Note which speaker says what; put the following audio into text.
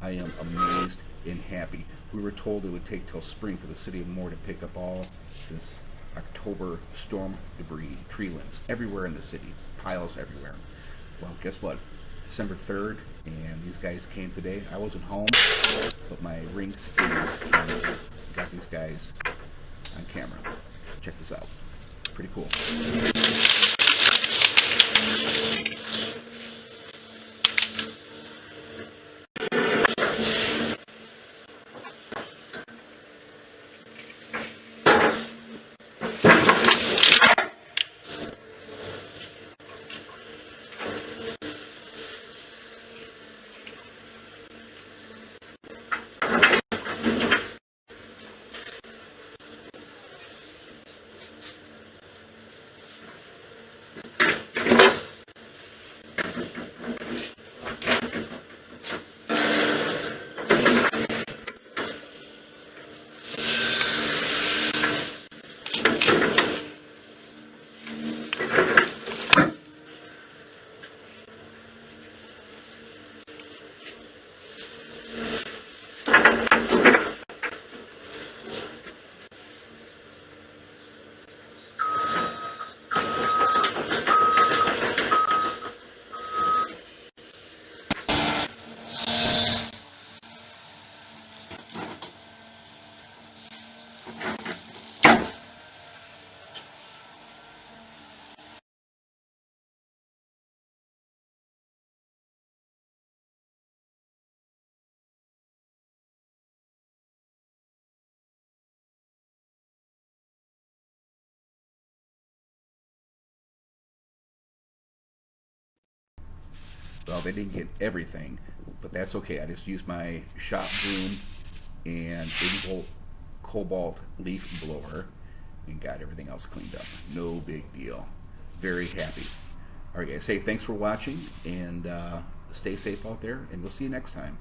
Speaker 1: I am amazed and happy. We were told it would take till spring for the city of Moore to pick up all this October storm debris, tree limbs, everywhere in the city, piles everywhere. Well, guess what? December 3rd, and these guys came today. I wasn't home, but my Ring security cameras got these guys on camera. Check this out. Pretty cool. Well, they didn't get everything, but that's okay. I just used my shop broom and 80-volt cobalt leaf blower and got everything else cleaned up. No big deal. Very happy. All right, guys. Hey, thanks for watching, and stay safe out there, and we'll see you next time.